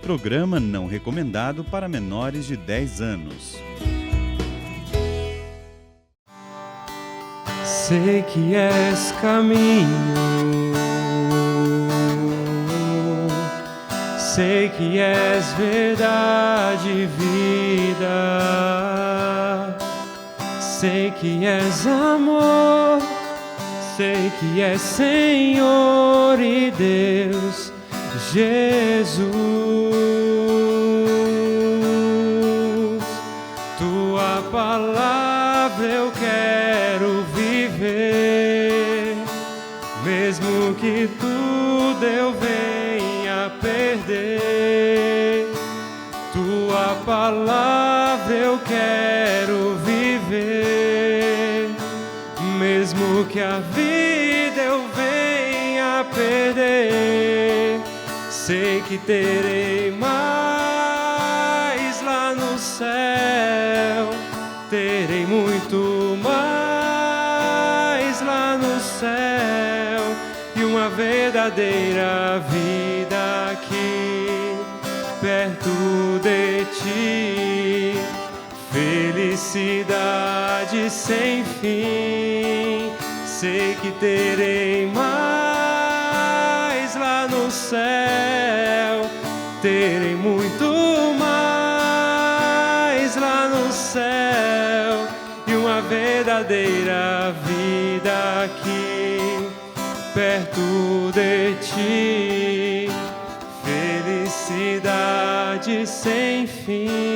Programa não recomendado para menores de 10 anos. Sei que és caminho, sei que és verdade e vida, sei que és amor, sei que és Senhor e Deus, Jesus. Tua palavra eu quero viver, mesmo que tudo eu venha perder. Tua palavra eu quero viver, mesmo que a vida eu venha perder. Sei que terei mais lá no céu, terei muito mais lá no céu, e uma verdadeira vida aqui perto de ti. Felicidade sem fim, sei que terei mais lá no céu, terei muito mais lá no céu, e uma verdadeira vida aqui perto de ti. Felicidade sem fim.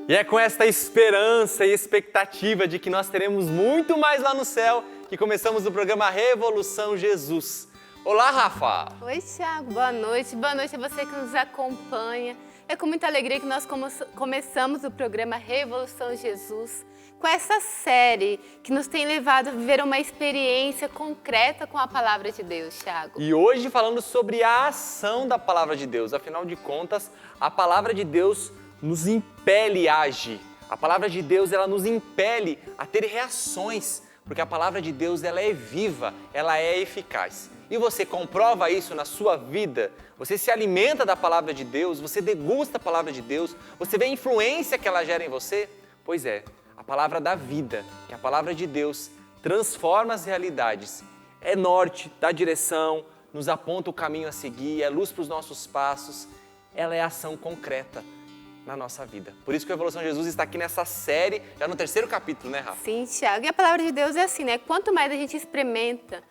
E é com esta esperança e expectativa de que nós teremos muito mais lá no céu que começamos o programa Revolução Jesus. Olá, Rafa! Oi, Thiago, boa noite. Boa noite a você que nos acompanha. É com muita alegria que nós começamos o programa Revolução Jesus, com essa série que nos tem levado a viver uma experiência concreta com a Palavra de Deus, Thiago. E hoje falando sobre a ação da Palavra de Deus. Afinal de contas, a Palavra de Deus nos impele a agir. A Palavra de Deus, ela nos impele a ter reações, porque a Palavra de Deus, ela é viva, ela é eficaz. E você comprova isso na sua vida, você se alimenta da Palavra de Deus, você degusta a Palavra de Deus, você vê a influência que ela gera em você? Pois é, a Palavra da vida, que a Palavra de Deus transforma as realidades, é norte, dá direção, nos aponta o caminho a seguir, é luz para os nossos passos, ela é ação concreta na nossa vida. Por isso que a Evolução Jesus está aqui nessa série, já no 3º capítulo, né, Rafa? Sim, Thiago. E a Palavra de Deus é assim, né? Quanto mais a gente experimenta,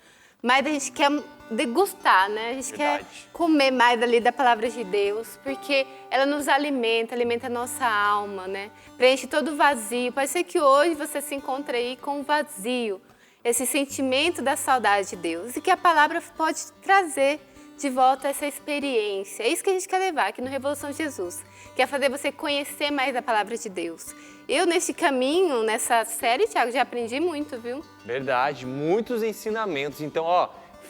mais a gente quer degustar, né? A gente quer comer mais ali da Palavra de Deus, porque ela nos alimenta, alimenta a nossa alma, né? Preenche todo o vazio. Pode ser que hoje você se encontre aí com um vazio, esse sentimento da saudade de Deus, e que a Palavra pode trazer de volta essa experiência. É isso que a gente quer levar aqui no Revolução Jesus, quer fazer você conhecer mais a Palavra de Deus. Eu, nesse caminho, nessa série, Thiago, já aprendi muito, viu? Verdade, muitos ensinamentos. Então,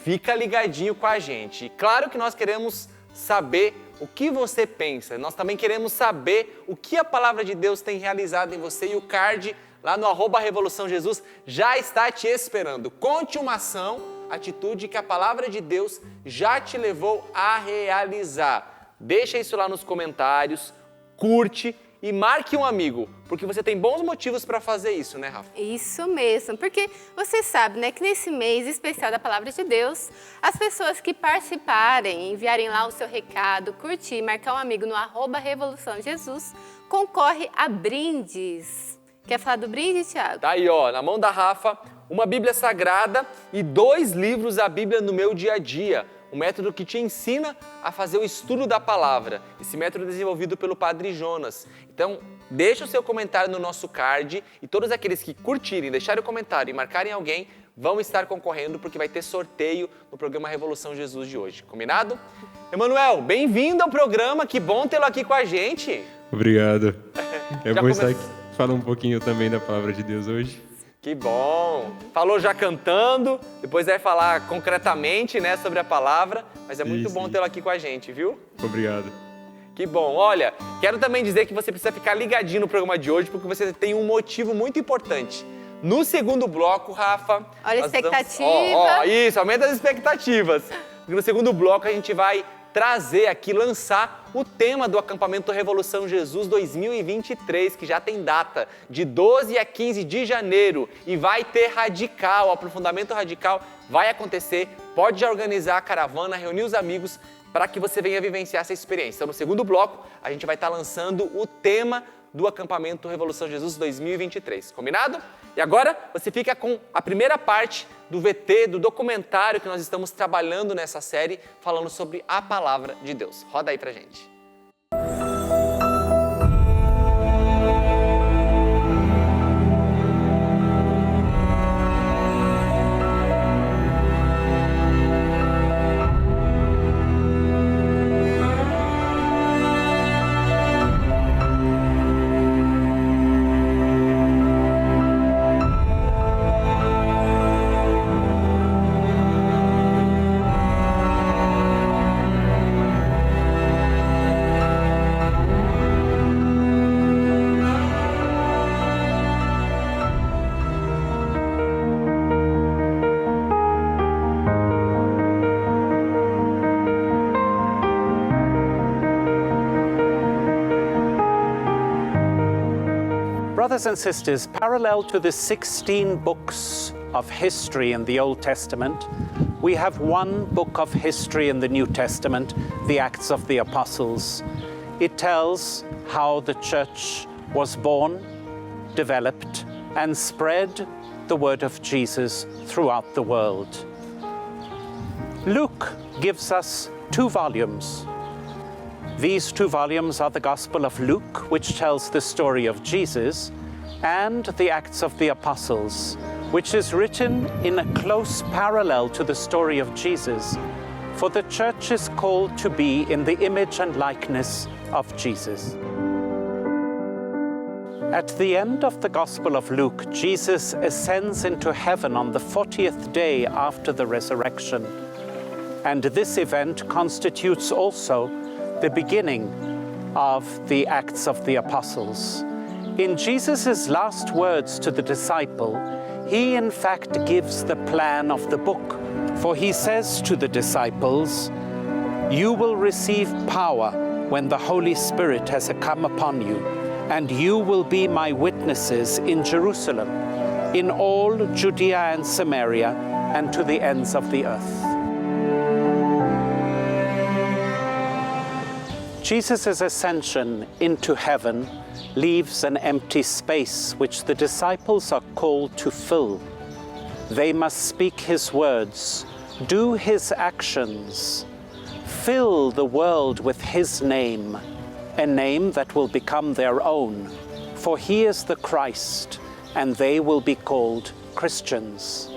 fica ligadinho com a gente. E claro que nós queremos saber o que você pensa. Nós também queremos saber o que a Palavra de Deus tem realizado em você. E o card lá no @Revolução Jesus já está te esperando. Conte uma ação, atitude que a Palavra de Deus já te levou a realizar. Deixa isso lá nos comentários, curte e marque um amigo, porque você tem bons motivos para fazer isso, né, Rafa? Isso mesmo, porque você sabe, né, que nesse mês especial da Palavra de Deus, as pessoas que participarem, enviarem lá o seu recado, curtir, marcar um amigo no @Revolução Jesus, concorre a brindes. Quer falar do brinde, Thiago? Tá aí, na mão da Rafa, uma Bíblia Sagrada e 2 livros da Bíblia no meu dia a dia. Um método que te ensina a fazer o estudo da palavra. Esse método é desenvolvido pelo Padre Jonas. Então, deixa o seu comentário no nosso card e todos aqueles que curtirem, deixarem o comentário e marcarem alguém, vão estar concorrendo porque vai ter sorteio no programa Revolução Jesus de hoje. Combinado? Emanuel, bem-vindo ao programa, que bom tê-lo aqui com a gente. Obrigado. É bom estar come- aqui, falar um pouquinho também da Palavra de Deus hoje. Que bom! Falou já cantando, depois vai falar concretamente, né, sobre a palavra, mas é muito bom tê-lo aqui com a gente, viu? Obrigado. Que bom! Olha, quero também dizer que você precisa ficar ligadinho no programa de hoje, porque você tem um motivo muito importante. No segundo bloco, Rafa... Olha a expectativa. Isso, aumenta as expectativas. porque no segundo bloco a gente vai trazer aqui, lançar o tema do acampamento Revolução Jesus 2023, que já tem data, de 12 a 15 de janeiro, e vai ter radical, aprofundamento radical, vai acontecer, pode já organizar a caravana, reunir os amigos, para que você venha vivenciar essa experiência. Então, no segundo bloco, a gente vai estar lançando o tema do acampamento Revolução Jesus 2023, combinado? E agora você fica com a primeira parte do VT, do documentário que nós estamos trabalhando nessa série, falando sobre a Palavra de Deus. Roda aí pra gente. Brothers and sisters, parallel to the 16 books of history in the Old Testament, we have one book of history in the New Testament, the Acts of the Apostles. It tells how the church was born, developed, and spread the word of Jesus throughout the world. Luke gives us 2 volumes. These 2 volumes are the Gospel of Luke, which tells the story of Jesus, and the Acts of the Apostles, which is written in a close parallel to the story of Jesus, for the church is called to be in the image and likeness of Jesus. At the end of the Gospel of Luke, Jesus ascends into heaven on the 40th day after the resurrection, and this event constitutes also the beginning of the Acts of the Apostles. In Jesus' last words to the disciple, he in fact gives the plan of the book. For he says to the disciples, "You will receive power when the Holy Spirit has come upon you, and you will be my witnesses in Jerusalem, in all Judea and Samaria, and to the ends of the earth." Jesus' ascension into heaven leaves an empty space which the disciples are called to fill. They must speak his words, do his actions, fill the world with his name, a name that will become their own, for he is the Christ, and they will be called Christians.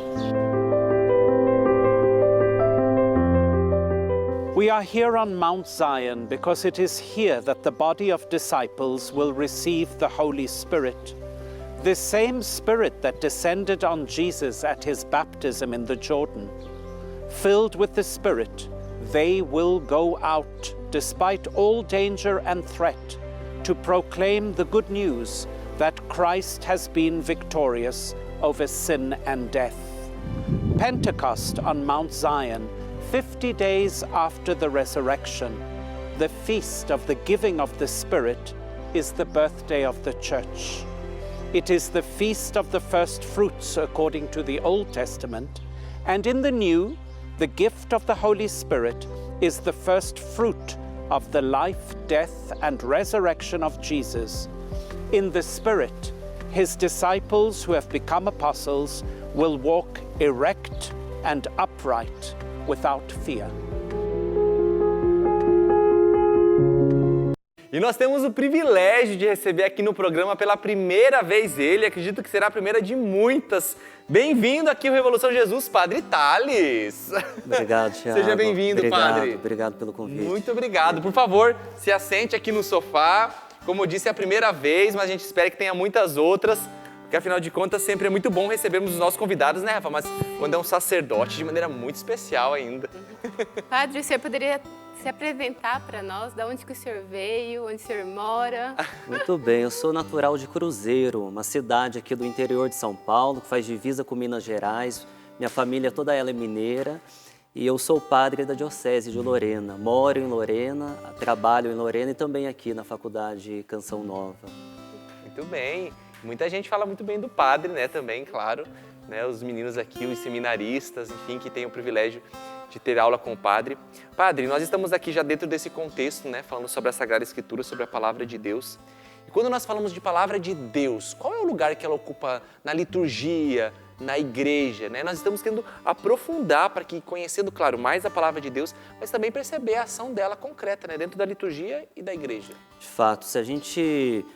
We are here on Mount Zion because it is here that the body of disciples will receive the Holy Spirit, the same Spirit that descended on Jesus at his baptism in the Jordan. Filled with the Spirit, they will go out, despite all danger and threat, to proclaim the good news that Christ has been victorious over sin and death. Pentecost on Mount Zion, 50 days after the resurrection, the feast of the giving of the Spirit, is the birthday of the Church. It is the feast of the first fruits according to the Old Testament, and in the New, the gift of the Holy Spirit is the first fruit of the life, death, and resurrection of Jesus. In the Spirit, his disciples who have become apostles will walk erect and upright without fear. E nós temos o privilégio de receber aqui no programa pela primeira vez ele, acredito que será a primeira de muitas. Bem-vindo aqui ao Revolução Jesus, Padre Thales. Obrigado, Thiago. Seja bem-vindo, Padre. Obrigado pelo convite. Muito obrigado. Por favor, se assente aqui no sofá. Como eu disse, é a primeira vez, mas a gente espera que tenha muitas outras, porque afinal de contas sempre é muito bom recebermos os nossos convidados, né, Rafa? Mas quando é um sacerdote, de maneira muito especial ainda. Padre, o senhor poderia se apresentar para nós, de onde que o senhor veio, onde o senhor mora? Muito bem, eu sou natural de Cruzeiro, uma cidade aqui do interior de São Paulo, que faz divisa com Minas Gerais. Minha família toda ela é mineira. e eu sou padre da Diocese de Lorena. Moro em Lorena, trabalho em Lorena e também aqui na Faculdade Canção Nova. Muito bem. Muita gente fala muito bem do padre, né, também, claro. Né, os meninos aqui, os seminaristas, enfim, que têm o privilégio de ter aula com o padre. Padre, nós estamos aqui já dentro desse contexto, né, falando sobre a Sagrada Escritura, sobre a Palavra de Deus. E quando nós falamos de Palavra de Deus, qual é o lugar que ela ocupa na liturgia, na igreja, né? Nós estamos querendo aprofundar para que, conhecendo, claro, mais a Palavra de Deus, mas também perceber a ação dela concreta, né, dentro da liturgia e da igreja. De fato,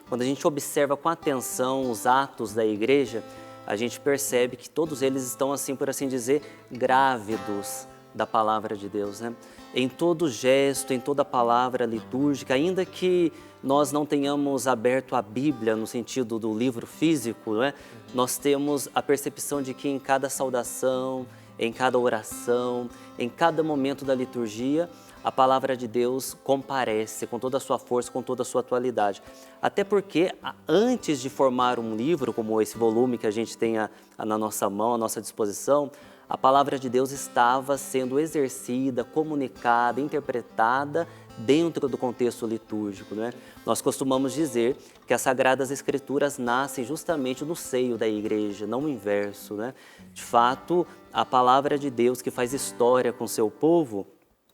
quando a gente observa com atenção os atos da igreja, a gente percebe que todos eles estão, assim, por assim dizer, grávidos da Palavra de Deus, né? Em todo gesto, em toda palavra litúrgica, ainda que nós não tenhamos aberto a Bíblia no sentido do livro físico, né? Nós temos a percepção de que em cada saudação, em cada oração, em cada momento da liturgia, a Palavra de Deus comparece com toda a sua força, com toda a sua atualidade. Até porque, antes de formar um livro, como esse volume que a gente tem na nossa mão, à nossa disposição, a Palavra de Deus estava sendo exercida, comunicada, interpretada dentro do contexto litúrgico, né? Nós costumamos dizer que as Sagradas Escrituras nascem justamente no seio da igreja, não o inverso, né? De fato, a Palavra de Deus que faz história com seu povo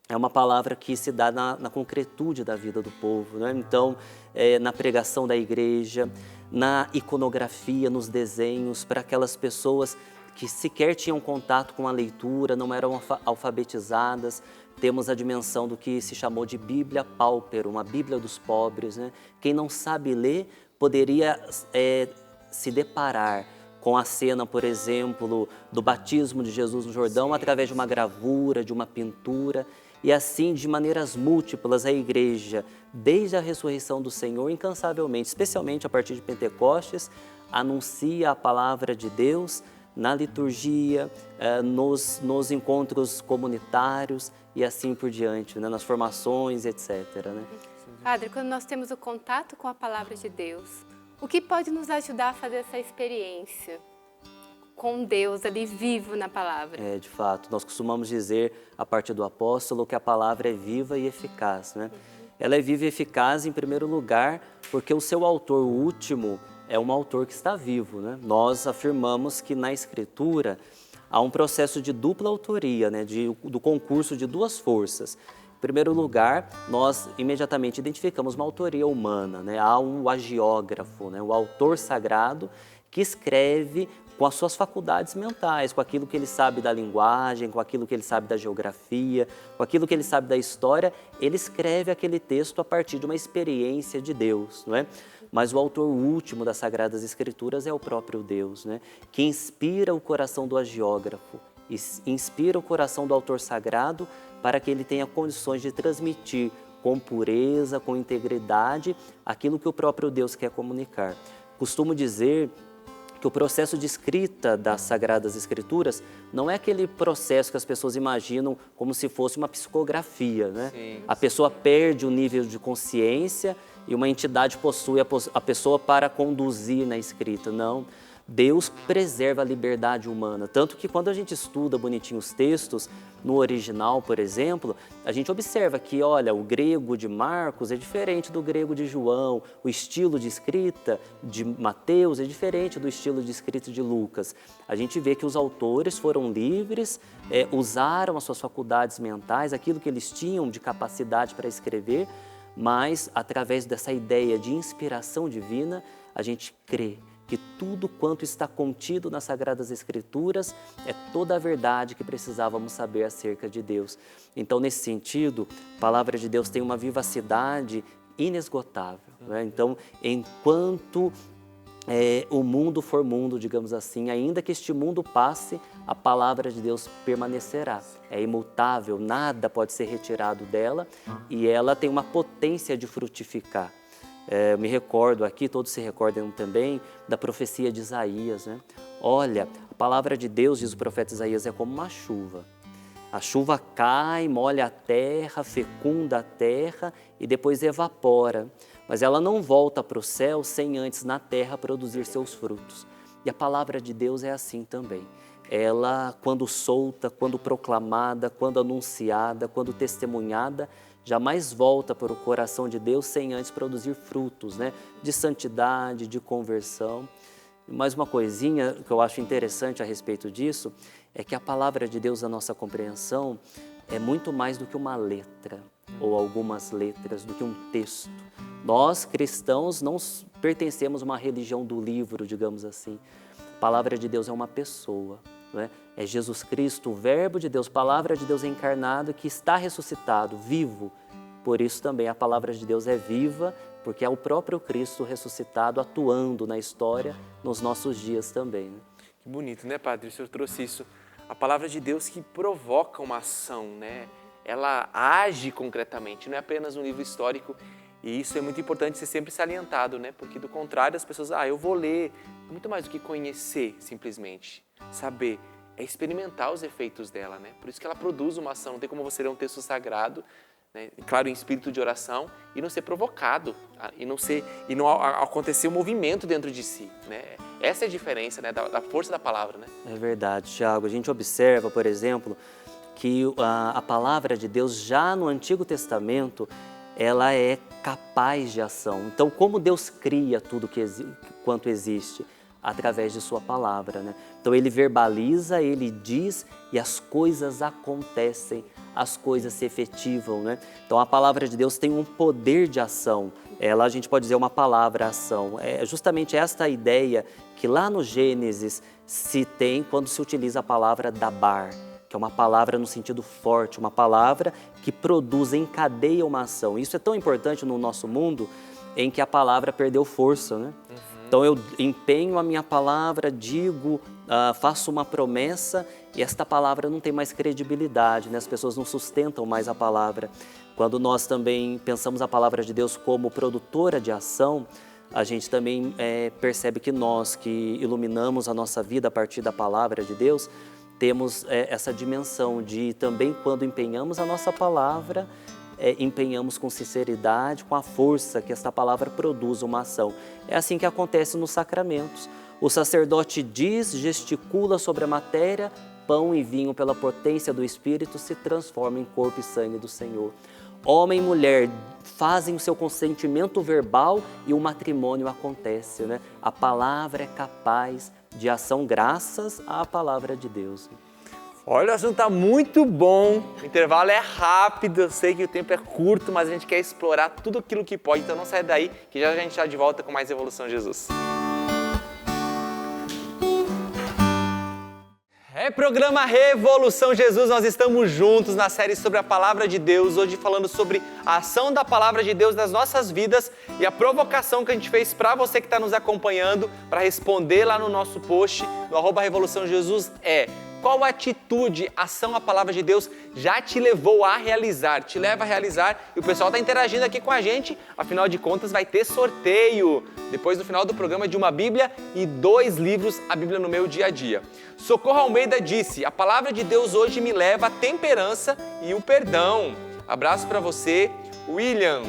é uma palavra que se dá na concretude da vida do povo, né? Então, na pregação da igreja, na iconografia, nos desenhos, para aquelas pessoas que sequer tinham contato com a leitura, não eram alfabetizadas. Temos a dimensão do que se chamou de Bíblia Pauper, uma Bíblia dos pobres, né? Quem não sabe ler poderia se deparar com a cena, por exemplo, do batismo de Jesus no Jordão, através de uma gravura, de uma pintura. E assim, de maneiras múltiplas, a igreja, desde a ressurreição do Senhor, incansavelmente, especialmente a partir de Pentecostes, anuncia a palavra de Deus na liturgia, nos encontros comunitários e assim por diante, né? Nas formações, etc. Né? Padre, quando nós temos o contato com a Palavra de Deus, o que pode nos ajudar a fazer essa experiência com Deus ali vivo na Palavra? De fato, nós costumamos dizer, a partir do apóstolo, que a Palavra é viva e eficaz, né? Ela é viva e eficaz, em primeiro lugar, porque o seu autor último é um autor que está vivo, né? Nós afirmamos que na Escritura há um processo de dupla autoria, né? Do concurso de duas forças. Em primeiro lugar, nós imediatamente identificamos uma autoria humana, né? Há um agiógrafo, né? O autor sagrado que escreve com as suas faculdades mentais, com aquilo que ele sabe da linguagem, com aquilo que ele sabe da geografia, com aquilo que ele sabe da história, ele escreve aquele texto a partir de uma experiência de Deus, não é? Mas o autor último das Sagradas Escrituras é o próprio Deus, né? Que inspira o coração do agiógrafo, inspira o coração do autor sagrado para que ele tenha condições de transmitir com pureza, com integridade, aquilo que o próprio Deus quer comunicar. Costumo dizer que o processo de escrita das Sagradas Escrituras não é aquele processo que as pessoas imaginam como se fosse uma psicografia, né? Sim. A pessoa perde o nível de consciência e uma entidade possui a pessoa para conduzir na escrita. Não, Deus preserva a liberdade humana, tanto que quando a gente estuda bonitinho os textos, no original, por exemplo, a gente observa que, olha, o grego de Marcos é diferente do grego de João, o estilo de escrita de Mateus é diferente do estilo de escrita de Lucas. A gente vê que os autores foram livres, usaram as suas faculdades mentais, aquilo que eles tinham de capacidade para escrever, mas através dessa ideia de inspiração divina, a gente crê que tudo quanto está contido nas Sagradas Escrituras é toda a verdade que precisávamos saber acerca de Deus. Então, nesse sentido, a Palavra de Deus tem uma vivacidade inesgotável, né? Então, enquanto o mundo for mundo, digamos assim, ainda que este mundo passe, a Palavra de Deus permanecerá. É imutável, nada pode ser retirado dela e ela tem uma potência de frutificar. Eu me recordo aqui, todos se recordam também, da profecia de Isaías, né? Olha, a palavra de Deus, diz o profeta Isaías, é como uma chuva. A chuva cai, molha a terra, fecunda a terra e depois evapora. Mas ela não volta para o céu sem antes na terra produzir seus frutos. E a palavra de Deus é assim também. ela, quando solta, quando proclamada, quando anunciada, quando testemunhada, jamais volta para o coração de Deus sem antes produzir frutos, né? De santidade, de conversão. Mais uma coisinha que eu acho interessante a respeito disso é que a palavra de Deus, a nossa compreensão, é muito mais do que uma letra ou algumas letras, do que um texto. Nós, cristãos, não pertencemos a uma religião do livro, digamos assim. A palavra de Deus é uma pessoa, não é? É Jesus Cristo, o Verbo de Deus, palavra de Deus encarnado, que está ressuscitado, vivo. Por isso também a palavra de Deus é viva, porque é o próprio Cristo ressuscitado atuando na história nos nossos dias também, né? Que bonito, né, Padre? O senhor trouxe isso. A palavra de Deus que provoca uma ação, né? Ela age concretamente, não é apenas um livro histórico. E isso é muito importante ser sempre salientado, né? Porque do contrário, as pessoas, eu vou ler. É muito mais do que conhecer, simplesmente. Saber, é experimentar os efeitos dela, né? Por isso que ela produz uma ação. Não tem como você ler um texto sagrado, né? Claro, em espírito de oração, e não ser provocado, e não acontecer um movimento dentro de si, né? Essa é a diferença, né? Da força da palavra, né? É verdade, Tiago. A gente observa, por exemplo, que a palavra de Deus já no Antigo Testamento, ela é capaz de ação. Então, como Deus cria tudo quanto existe? Através de sua palavra, né? Então, ele verbaliza, ele diz e as coisas acontecem, as coisas se efetivam, né? Então, a palavra de Deus tem um poder de ação. Ela, a gente pode dizer, uma palavra ação. É justamente esta ideia que lá no Gênesis se tem quando se utiliza a palavra dabar, que é uma palavra no sentido forte, uma palavra que produz, encadeia uma ação. Isso é tão importante no nosso mundo em que a palavra perdeu força, né? Então eu empenho a minha palavra, digo, faço uma promessa e esta palavra não tem mais credibilidade, né? As pessoas não sustentam mais a palavra. Quando nós também pensamos a palavra de Deus como produtora de ação, a gente também percebe que nós que iluminamos a nossa vida a partir da palavra de Deus, temos essa dimensão de também quando empenhamos a nossa palavra, empenhamos com sinceridade, com a força que esta palavra produz uma ação. É assim que acontece nos sacramentos. O sacerdote diz, gesticula sobre a matéria, pão e vinho pela potência do Espírito se transformam em corpo e sangue do Senhor. Homem e mulher fazem o seu consentimento verbal e o matrimônio acontece, né? A palavra é capaz de ação graças à palavra de Deus. Olha, o assunto está muito bom, o intervalo é rápido, eu sei que o tempo é curto, mas a gente quer explorar tudo aquilo que pode, então não sai daí, que já a gente está de volta com mais Revolução Jesus. É programa Revolução Jesus, nós estamos juntos na série sobre a Palavra de Deus, hoje falando sobre a ação da Palavra de Deus nas nossas vidas e a provocação que a gente fez para você que está nos acompanhando, para responder lá no nosso post, no @Revolução Jesus qual atitude, ação a Palavra de Deus já te levou a realizar, te leva a realizar? E o pessoal está interagindo aqui com a gente, afinal de contas vai ter sorteio, depois no final do programa, de uma Bíblia e 2 livros, a Bíblia no meu dia a dia. Socorro Almeida disse, a Palavra de Deus hoje me leva à temperança e o perdão. Abraço para você, William.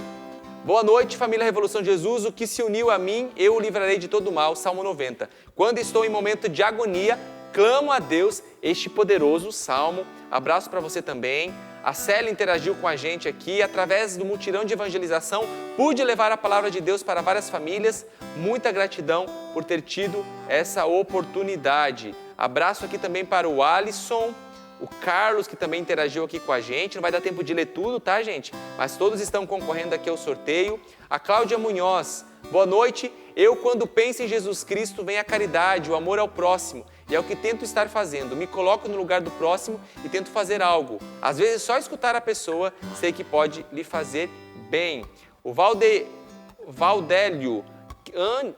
Boa noite, família Revolução Jesus, o que se uniu a mim, eu o livrarei de todo mal, Salmo 90. Quando estou em momento de agonia, clamo a Deus, este poderoso salmo. Abraço para você também. A Célia interagiu com a gente aqui. Através do mutirão de evangelização, pude levar a palavra de Deus para várias famílias. Muita gratidão por ter tido essa oportunidade. Abraço aqui também para o Alisson, o Carlos, que também interagiu aqui com a gente. Não vai dar tempo de ler tudo, tá, gente? Mas todos estão concorrendo aqui ao sorteio. A Cláudia Munhoz, boa noite. Eu, quando penso em Jesus Cristo, vem a caridade, o amor ao próximo. E é o que tento estar fazendo. Me coloco no lugar do próximo e tento fazer algo. Às vezes, só escutar a pessoa, sei que pode lhe fazer bem. O Valdélio,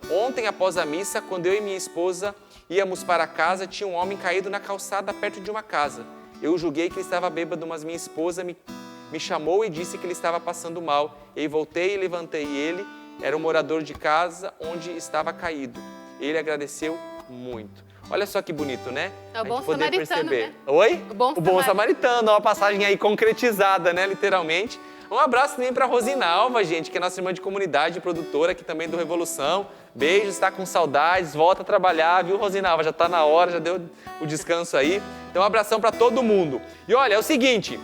ontem após a missa, quando eu e minha esposa íamos para casa, tinha um homem caído na calçada perto de uma casa. Eu julguei que ele estava bêbado, mas minha esposa me chamou e disse que ele estava passando mal. Eu voltei e levantei ele. Era um morador de casa onde estava caído. Ele agradeceu muito. Olha só que bonito, né? É o bom samaritano, né? Oi? O bom samaritano, uma passagem aí concretizada, né? Literalmente. Um abraço também para Rosinalva, gente, que é nossa irmã de comunidade, produtora aqui também do Revolução. Beijos, está com saudades, volta a trabalhar, viu, Rosinalva? Já está na hora, já deu o descanso aí. Então, um abração para todo mundo. E olha, é o seguinte,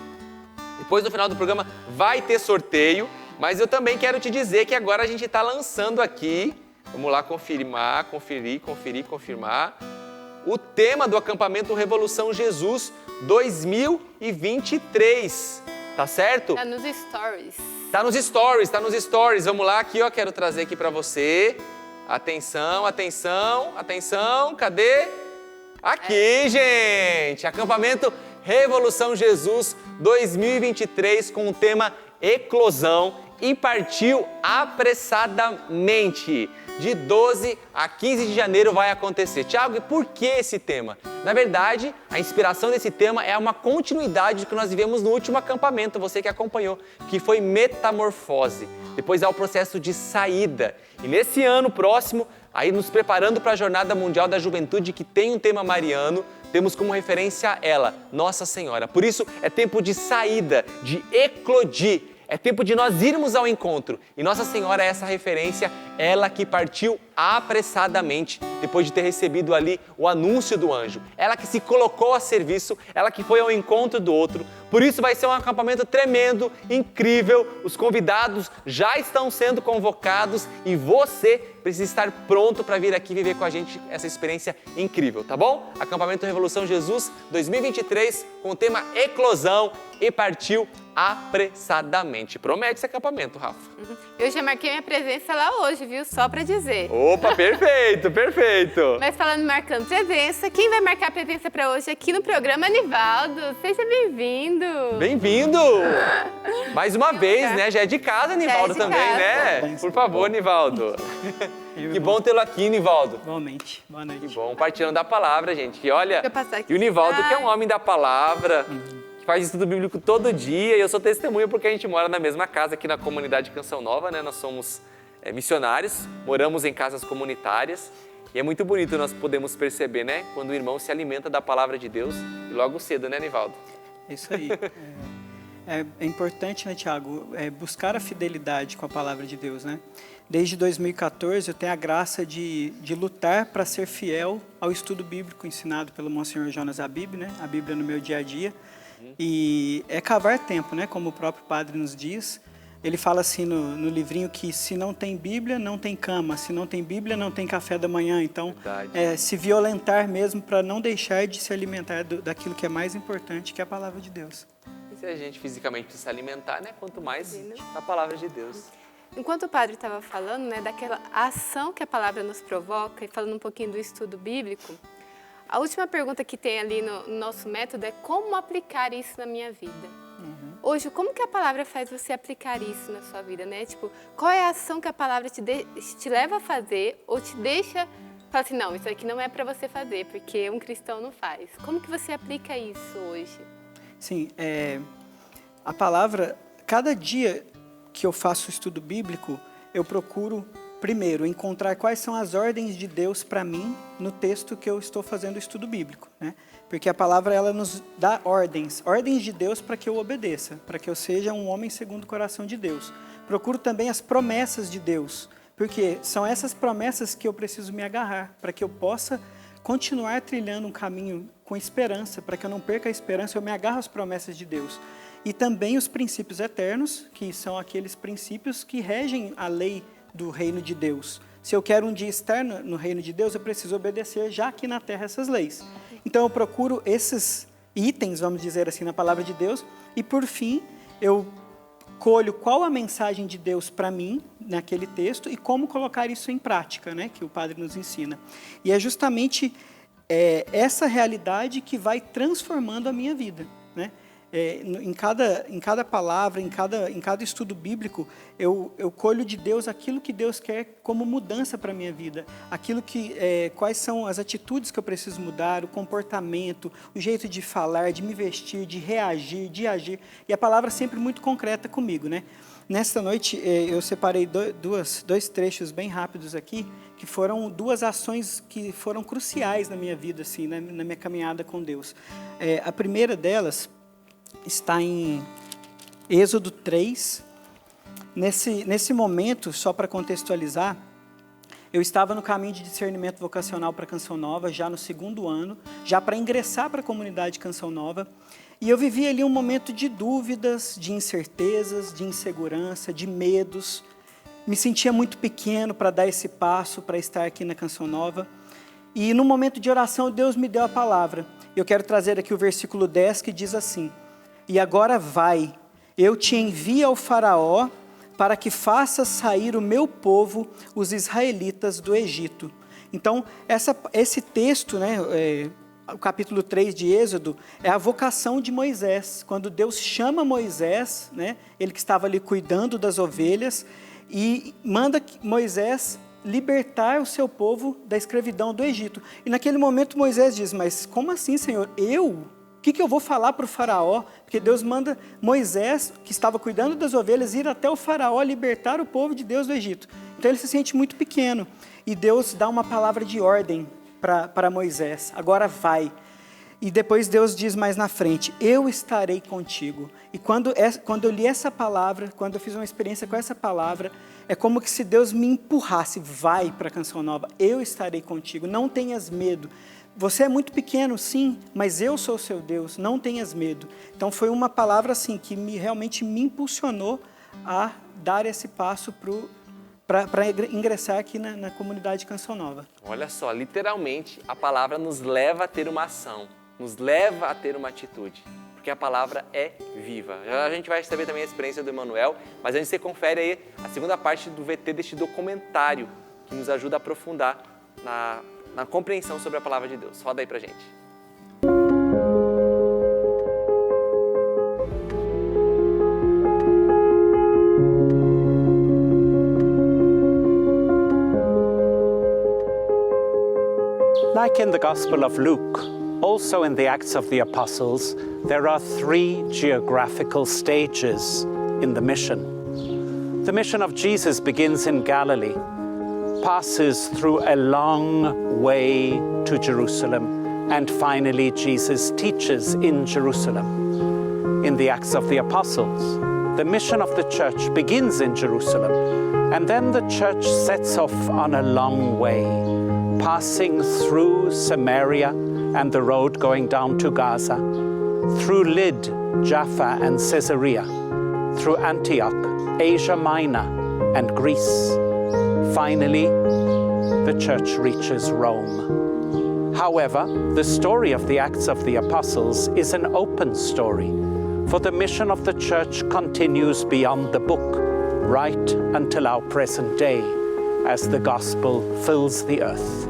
depois do final do programa vai ter sorteio, mas eu também quero te dizer que agora a gente está lançando aqui, vamos lá confirmar, confirmar, o tema do acampamento Revolução Jesus 2023, tá certo? Tá nos stories. Tá nos stories. Vamos lá, aqui, ó, quero trazer aqui para você. Atenção, cadê? Aqui, gente! Acampamento Revolução Jesus 2023 com o tema Eclosão e partiu apressadamente. De 12 a 15 de janeiro vai acontecer. Tiago, e por que esse tema? Na verdade, a inspiração desse tema é uma continuidade do que nós vivemos no último acampamento, você que acompanhou, que foi metamorfose. Depois há o processo de saída. E nesse ano próximo, aí nos preparando para a Jornada Mundial da Juventude, que tem um tema mariano, temos como referência ela, Nossa Senhora. Por isso, é tempo de saída, de eclodir. É tempo de nós irmos ao encontro. E Nossa Senhora é essa referência, ela que partiu apressadamente, depois de ter recebido ali o anúncio do anjo. Ela que se colocou a serviço, ela que foi ao encontro do outro. Por isso vai ser um acampamento tremendo, incrível. Os convidados já estão sendo convocados e você precisa estar pronto para vir aqui viver com a gente essa experiência incrível, tá bom? Acampamento Revolução Jesus 2023 com o tema Eclosão e partiu apressadamente. Promete esse acampamento, Rafa. Eu já marquei minha presença lá hoje, viu? Só pra dizer. Opa, perfeito. Mas falando marcando presença, quem vai marcar presença pra hoje aqui no programa, Nivaldo? Seja bem-vindo. Bem-vindo! Mais uma vez, né? Já é de casa, Nivaldo, também, casa. Né? Por favor, Nivaldo. Que bom tê-lo aqui, Nivaldo. Igualmente. Boa noite. Que bom, partilhando da palavra, gente. E olha, Deixa eu passar aqui. e o Nivaldo, que é um homem da palavra, que faz estudo bíblico todo dia, e eu sou testemunha porque a gente mora na mesma casa aqui na comunidade Canção Nova, né? Nós somos missionários, moramos em casas comunitárias, e é muito bonito nós podemos perceber, né? Quando o irmão se alimenta da palavra de Deus, e logo cedo, né, Nivaldo? É isso aí. É importante, né, Tiago, buscar a fidelidade com a palavra de Deus, né? Desde 2014 eu tenho a graça de lutar para ser fiel ao estudo bíblico ensinado pelo Monsenhor Jonas Abib, né? A Bíblia no meu dia a dia. E é cavar tempo, né? Como o próprio padre nos diz. Ele fala assim no livrinho que se não tem Bíblia, não tem cama. Se não tem Bíblia, não tem café da manhã. Então, se violentar mesmo para não deixar de se alimentar daquilo que é mais importante, que é a palavra de Deus. E se a gente fisicamente precisa se alimentar, né? Quanto mais a palavra de Deus. Enquanto o padre estava falando, né, daquela ação que a palavra nos provoca, e falando um pouquinho do estudo bíblico, a última pergunta que tem ali no nosso método é como aplicar isso na minha vida. Hoje, como que a palavra faz você aplicar isso na sua vida, né? Tipo, qual é a ação que a palavra te leva a fazer ou te deixa falar assim, não, isso aqui não é para você fazer, porque um cristão não faz. Como que você aplica isso hoje? Sim, a palavra, cada dia que eu faço o estudo bíblico, eu procuro, primeiro, encontrar quais são as ordens de Deus para mim no texto que eu estou fazendo o estudo bíblico, né? Porque a palavra, ela nos dá ordens de Deus para que eu obedeça, para que eu seja um homem segundo o coração de Deus. Procuro também as promessas de Deus, porque são essas promessas que eu preciso me agarrar, para que eu possa continuar trilhando um caminho com esperança, para que eu não perca a esperança, eu me agarro às promessas de Deus. E também os princípios eternos, que são aqueles princípios que regem a lei do reino de Deus. Se eu quero um dia estar no reino de Deus, eu preciso obedecer já aqui na terra essas leis. Então eu procuro esses itens, vamos dizer assim, na palavra de Deus, e por fim eu colho qual a mensagem de Deus para mim naquele texto e como colocar isso em prática, né, que o padre nos ensina. E é justamente essa realidade que vai transformando a minha vida, né? Em cada palavra, em cada estudo bíblico, eu colho de Deus aquilo que Deus quer como mudança para a minha vida. Aquilo quais são as atitudes que eu preciso mudar, o comportamento, o jeito de falar, de me vestir, de reagir, de agir. E a palavra sempre muito concreta comigo, né? Nesta noite, eu separei dois trechos bem rápidos aqui, que foram duas ações que foram cruciais na minha vida, assim, na minha caminhada com Deus. A primeira delas está em Êxodo 3. Nesse momento, só para contextualizar, Eu estava no caminho de discernimento vocacional para Canção Nova, já no 2º ano, já para ingressar para a comunidade Canção Nova. E eu vivi ali um momento de dúvidas, de incertezas, de insegurança, de medos. Me sentia muito pequeno para dar esse passo, para estar aqui na Canção Nova. E no momento de oração, Deus me deu a palavra. Eu quero trazer aqui o versículo 10, que diz assim: E agora vai, eu te envio ao Faraó, para que faça sair o meu povo, os israelitas, do Egito. Então, esse texto, né, o capítulo 3 de Êxodo, é a vocação de Moisés. Quando Deus chama Moisés, né, ele que estava ali cuidando das ovelhas, e manda Moisés libertar o seu povo da escravidão do Egito. E naquele momento Moisés diz: mas como assim, Senhor? O que eu vou falar para o faraó? Porque Deus manda Moisés, que estava cuidando das ovelhas, ir até o faraó libertar o povo de Deus do Egito. Então ele se sente muito pequeno. E Deus dá uma palavra de ordem para Moisés: agora vai. E depois Deus diz mais na frente: eu estarei contigo. E quando eu li essa palavra, quando eu fiz uma experiência com essa palavra, é como que se Deus me empurrasse: vai para a Canção Nova, eu estarei contigo, não tenhas medo. Você é muito pequeno, sim, mas eu sou o seu Deus, não tenhas medo. Então foi uma palavra assim que realmente me impulsionou a dar esse passo para ingressar aqui na comunidade Canção Nova. Olha só, literalmente a palavra nos leva a ter uma ação, nos leva a ter uma atitude, porque a palavra é viva. A gente vai receber também a experiência do Emanuel, mas antes você confere aí a segunda parte do VT deste documentário, que nos ajuda a aprofundar na compreensão sobre a palavra de Deus. Roda aí pra gente. Like in the Gospel of Luke, also in the Acts of the Apostles, there are 3 geographical stages in the mission. The mission of Jesus begins in Galilee, passes through a long way to Jerusalem, and finally Jesus teaches in Jerusalem. In the Acts of the Apostles, the mission of the church begins in Jerusalem, and then the church sets off on a long way, passing through Samaria and the road going down to Gaza, through Lyd, Jaffa and Caesarea, through Antioch, Asia Minor and Greece. Finally, the church reaches Rome. However, the story of the Acts of the Apostles is an open story, for the mission of the church continues beyond the book, right until our present day, as the gospel fills the earth.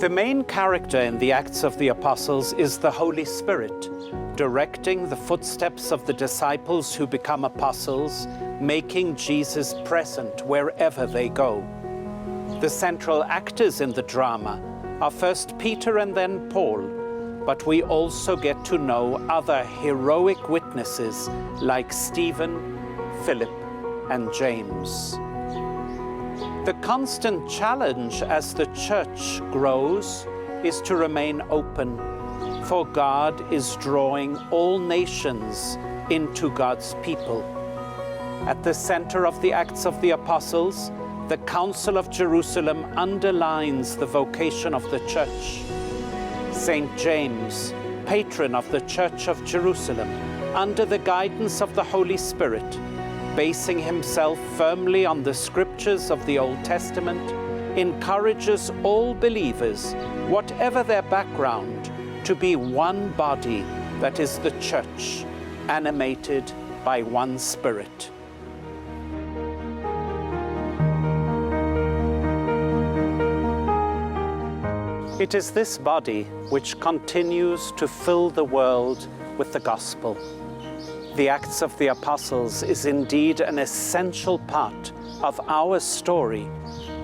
The main character in the Acts of the Apostles is the Holy Spirit, directing the footsteps of the disciples who become apostles, making Jesus present wherever they go. The central actors in the drama are first Peter and then Paul, but we also get to know other heroic witnesses like Stephen, Philip, and James. The constant challenge as the church grows is to remain open, for God is drawing all nations into God's people. At the center of the Acts of the Apostles, the Council of Jerusalem underlines the vocation of the church. Saint James, patron of the Church of Jerusalem, under the guidance of the Holy Spirit, basing himself firmly on the scriptures of the Old Testament, encourages all believers, whatever their background, to be one body that is the church, animated by one Spirit. It is this body which continues to fill the world with the gospel. The Acts of the Apostles is indeed an essential part of our story,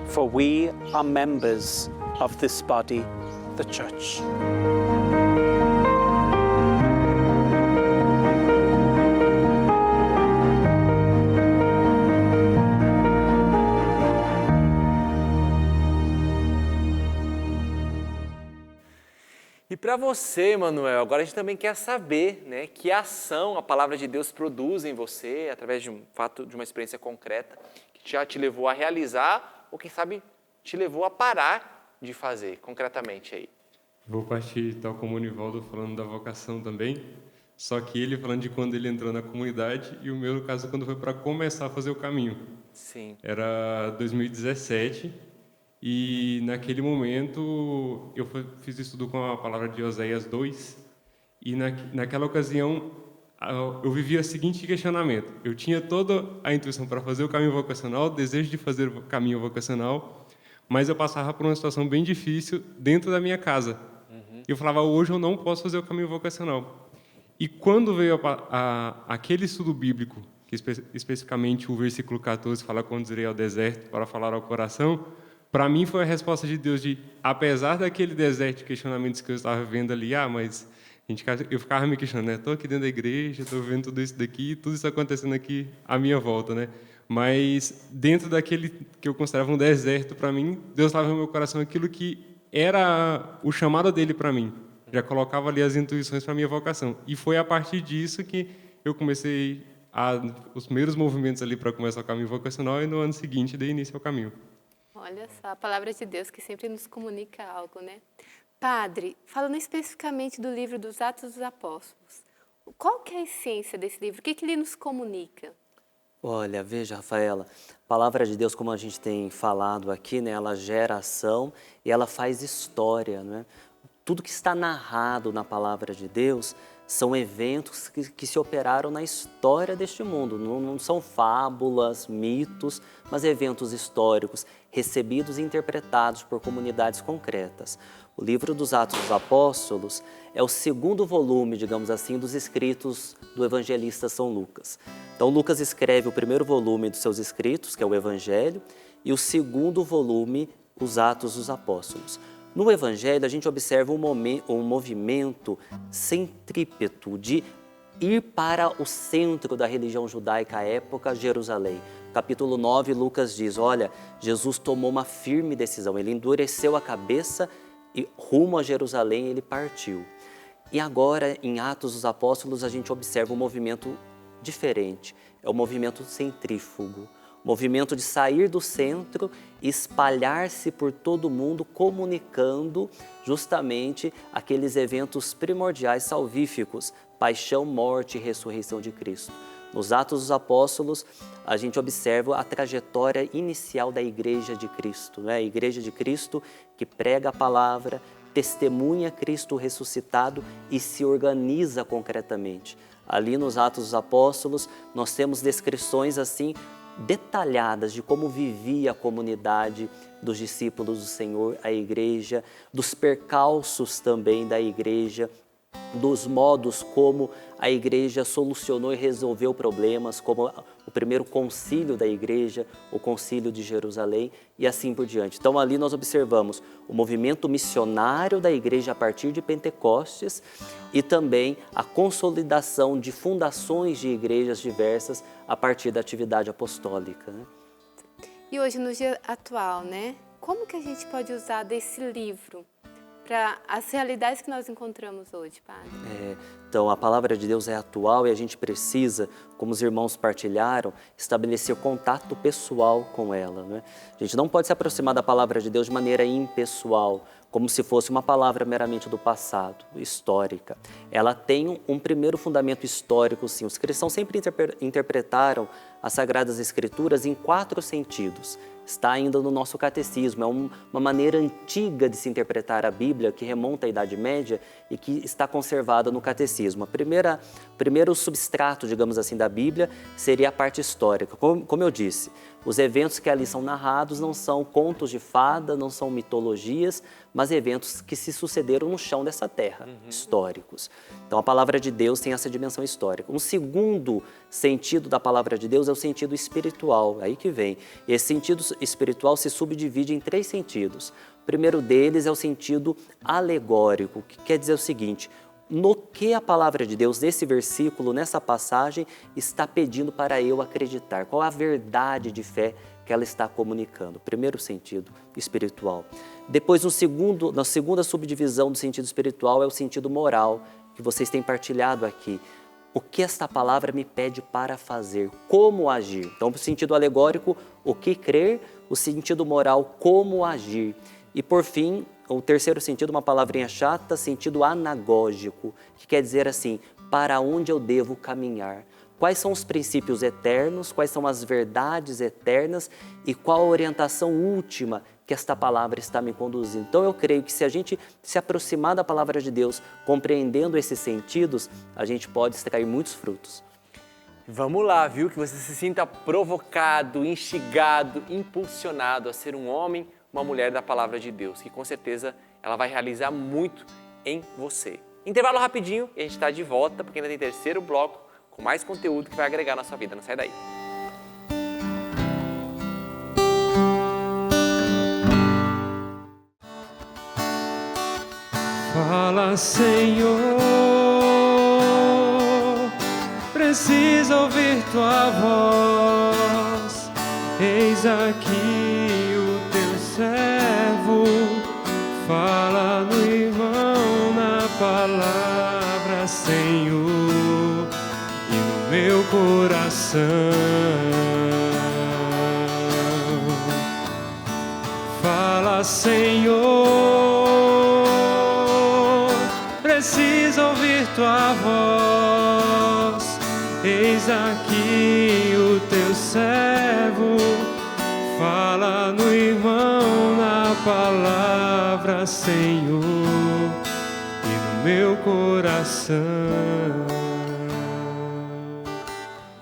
for we are members of this body, the Church. E E para você, Manuel, agora a gente também quer saber, né, que ação a palavra de Deus produz em você, através de um fato, de uma experiência concreta, que já te levou a realizar, ou quem sabe te levou a parar de fazer, concretamente aí. Vou partir, tal como o Nivaldo, falando da vocação também, só que ele falando de quando ele entrou na comunidade e o meu, no caso, quando foi para começar a fazer o caminho. Sim. Era 2017 e naquele momento eu fiz estudo com a palavra de Oséias 2 e naquela ocasião eu vivia o seguinte questionamento. Eu tinha toda a intuição para fazer o caminho vocacional, o desejo de fazer o caminho vocacional, mas eu passava por uma situação bem difícil dentro da minha casa. Eu falava, hoje eu não posso fazer o caminho vocacional. E quando veio aquele estudo bíblico, que especificamente o versículo 14 fala, conduzirei ao deserto para falar ao coração, para mim foi a resposta de Deus de, apesar daquele deserto de questionamentos que eu estava vendo ali, mas eu ficava me questionando, né? Estou aqui dentro da igreja, estou vendo tudo isso daqui, tudo isso acontecendo aqui à minha volta, né? Mas dentro daquele que eu considerava um deserto para mim, Deus estava no meu coração aquilo que era o chamado dele para mim. Já colocava ali as intuições para a minha vocação. E foi a partir disso que eu comecei os primeiros movimentos ali para começar o caminho vocacional e no ano seguinte dei início ao caminho. Olha só, a palavra de Deus que sempre nos comunica algo, né? Padre, falando especificamente do livro dos Atos dos Apóstolos, qual que é a essência desse livro? O que ele nos comunica? Olha, veja, Rafaela, a palavra de Deus, como a gente tem falado aqui, né, ela gera ação e ela faz história, né? Tudo que está narrado na palavra de Deus são eventos que se operaram na história deste mundo. Não são fábulas, mitos, mas eventos históricos, recebidos e interpretados por comunidades concretas. O livro dos Atos dos Apóstolos é o segundo volume, digamos assim, dos escritos do evangelista São Lucas. Então, Lucas escreve o primeiro volume dos seus escritos, que é o Evangelho, e o segundo volume, os Atos dos Apóstolos. No Evangelho, a gente observa um movimento centrípeto de ir para o centro da religião judaica à época, Jerusalém. Capítulo 9, Lucas diz, olha, Jesus tomou uma firme decisão, ele endureceu a cabeça e rumo a Jerusalém ele partiu. E agora, em Atos dos Apóstolos, a gente observa um movimento diferente, é o movimento centrífugo. Movimento de sair do centro e espalhar-se por todo o mundo, comunicando justamente aqueles eventos primordiais salvíficos, paixão, morte e ressurreição de Cristo. Nos Atos dos Apóstolos, a gente observa a trajetória inicial da Igreja de Cristo, né? A Igreja de Cristo que prega a palavra, testemunha Cristo ressuscitado e se organiza concretamente. Ali nos Atos dos Apóstolos, nós temos descrições assim, detalhadas de como vivia a comunidade dos discípulos do Senhor, a igreja, dos percalços também da igreja, dos modos como a igreja solucionou e resolveu problemas, como o primeiro concílio da igreja, o concílio de Jerusalém e assim por diante. Então ali nós observamos o movimento missionário da igreja a partir de Pentecostes e também a consolidação de fundações de igrejas diversas a partir da atividade apostólica. Né? E hoje, no dia atual, né? Como que a gente pode usar desse livro para as realidades que nós encontramos hoje, Padre? Então, a palavra de Deus é atual e a gente precisa, como os irmãos partilharam, estabelecer contato pessoal com ela. Né? A gente não pode se aproximar da palavra de Deus de maneira impessoal, como se fosse uma palavra meramente do passado, histórica. Ela tem um primeiro fundamento histórico, sim. Os cristãos sempre interpretaram as Sagradas Escrituras em 4 sentidos. Está ainda no nosso catecismo, é uma maneira antiga de se interpretar a Bíblia, que remonta à Idade Média e que está conservada no catecismo. O primeiro substrato, digamos assim, da Bíblia seria a parte histórica. Como eu disse, os eventos que ali são narrados não são contos de fada, não são mitologias, mas eventos que se sucederam no chão dessa terra, históricos. Então a palavra de Deus tem essa dimensão histórica. Um segundo sentido da palavra de Deus é o sentido espiritual, aí que vem. Esse sentido espiritual se subdivide em 3 sentidos. O primeiro deles é o sentido alegórico, que quer dizer o seguinte: no que a palavra de Deus, nesse versículo, nessa passagem, está pedindo para eu acreditar? Qual a verdade de fé que ela está comunicando. Primeiro sentido espiritual. Depois, na segunda subdivisão do sentido espiritual é o sentido moral, que vocês têm partilhado aqui. O que esta palavra me pede para fazer, como agir. Então, o sentido alegórico, o que crer, o sentido moral, como agir. E, por fim, o terceiro sentido, uma palavrinha chata, sentido anagógico, que quer dizer assim, para onde eu devo caminhar. Quais são os princípios eternos, quais são as verdades eternas e qual a orientação última que esta palavra está me conduzindo. Então eu creio que se a gente se aproximar da palavra de Deus, compreendendo esses sentidos, a gente pode extrair muitos frutos. Vamos lá, viu? Que você se sinta provocado, instigado, impulsionado a ser um homem, uma mulher da palavra de Deus, que com certeza ela vai realizar muito em você. Intervalo rapidinho e a gente está de volta, porque ainda tem terceiro bloco com mais conteúdo que vai agregar na sua vida. Não sai daí. Fala, Senhor, preciso ouvir tua voz. Eis aqui o teu servo, fala no irmão na palavra, Senhor, e no meu coração. Fala, Senhor, preciso ouvir tua voz. Eis aqui o teu servo, fala no irmão na palavra, Senhor, e no meu coração.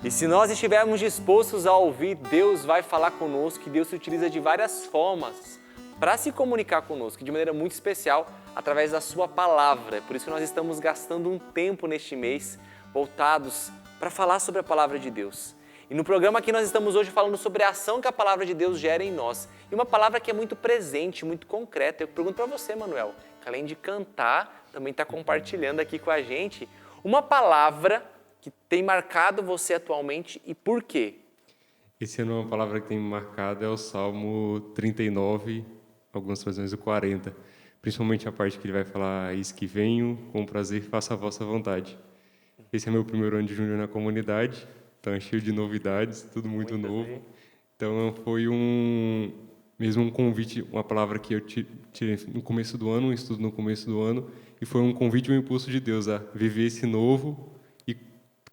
E se nós estivermos dispostos a ouvir, Deus vai falar conosco, e Deus se utiliza de várias formas para se comunicar conosco, de maneira muito especial, através da sua palavra. Por isso que nós estamos gastando um tempo neste mês voltados para falar sobre a palavra de Deus. E no programa aqui nós estamos hoje falando sobre a ação que a palavra de Deus gera em nós. E uma palavra que é muito presente, muito concreta. Eu pergunto para você, Manuel, que além de cantar, também está compartilhando aqui com a gente uma palavra que tem marcado você atualmente e por quê? Esse ano uma palavra que tem me marcado é o Salmo 39, algumas traduções o 40. Principalmente a parte que ele vai falar, eis que venho, com prazer faço a vossa vontade. Esse é meu primeiro ano de júnior na comunidade, então é cheio de novidades, tudo muito novo. Então foi mesmo um convite, uma palavra que eu tirei no começo do ano, um estudo no começo do ano, e foi um convite, um impulso de Deus a viver esse novo e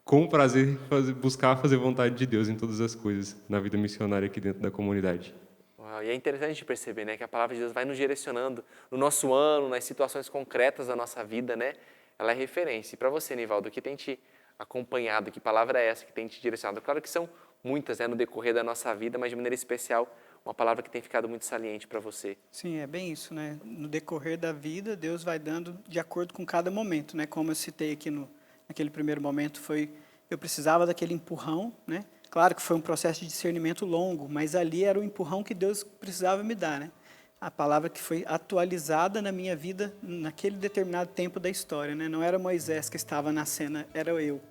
com prazer buscar fazer vontade de Deus em todas as coisas, na vida missionária aqui dentro da comunidade. E é interessante a gente perceber, né, que a palavra de Deus vai nos direcionando no nosso ano, nas situações concretas da nossa vida, né? Ela é referência. E para você, Nivaldo, o que tem te acompanhado? Que palavra é essa que tem te direcionado? Claro que são muitas, né, no decorrer da nossa vida, mas de maneira especial, uma palavra que tem ficado muito saliente para você. Sim, é bem isso, né? No decorrer da vida, Deus vai dando de acordo com cada momento, né? Como eu citei aqui naquele primeiro momento, eu precisava daquele empurrão, né? Claro que foi um processo de discernimento longo, mas ali era o empurrão que Deus precisava me dar, né? A palavra que foi atualizada na minha vida naquele determinado tempo da história, né? Não era Moisés que estava na cena, era eu.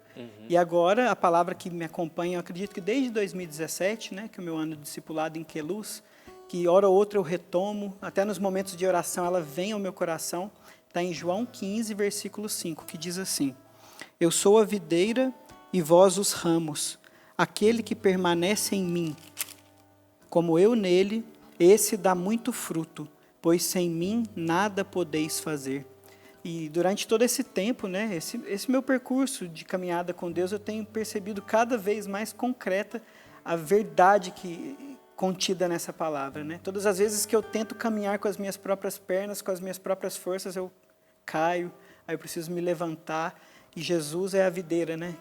E agora, a palavra que me acompanha, eu acredito que desde 2017, né, que é o meu ano de discipulado em Queluz, que hora ou outra eu retomo, até nos momentos de oração ela vem ao meu coração, está em João 15, versículo 5, que diz assim: Eu sou a videira e vós os ramos, aquele que permanece em mim, como eu nele, esse dá muito fruto, pois sem mim nada podeis fazer. E durante todo esse tempo, né, esse meu percurso de caminhada com Deus, eu tenho percebido cada vez mais concreta a verdade contida nessa palavra, né? Todas as vezes que eu tento caminhar com as minhas próprias pernas, com as minhas próprias forças, eu caio, aí eu preciso me levantar. E Jesus é a videira, né?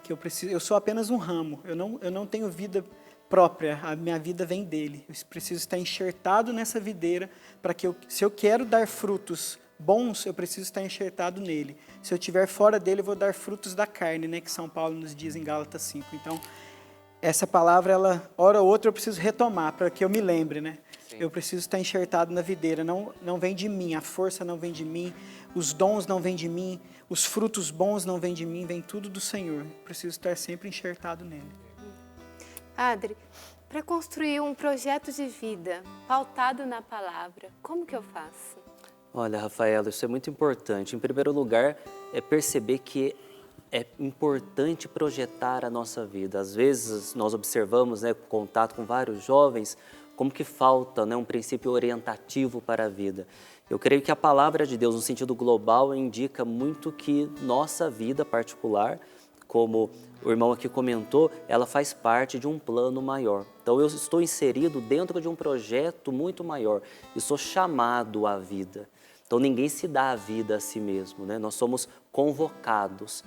Eu sou apenas um ramo, eu não tenho vida própria, a minha vida vem dele. Eu preciso estar enxertado nessa videira para que se eu quero dar frutos bons, eu preciso estar enxertado nele. Se eu estiver fora dele, eu vou dar frutos da carne, né? Que São Paulo nos diz em Gálatas 5. Então, essa palavra, hora ou outra, eu preciso retomar para que eu me lembre, né? Sim. Eu preciso estar enxertado na videira, não vem de mim, a força não vem de mim, os dons não vêm de mim, os frutos bons não vêm de mim, vem tudo do Senhor. Eu preciso estar sempre enxertado nele. Padre, para construir um projeto de vida pautado na palavra, como que eu faço? Olha, Rafaela, isso é muito importante. Em primeiro lugar, é perceber que é importante projetar a nossa vida. Às vezes nós observamos, né, contato com vários jovens, como que falta, né, um princípio orientativo para a vida. Eu creio que a palavra de Deus, no sentido global, indica muito que nossa vida particular, como o irmão aqui comentou, ela faz parte de um plano maior. Então eu estou inserido dentro de um projeto muito maior e sou chamado à vida. Então ninguém se dá a vida a si mesmo, né? Nós somos convocados,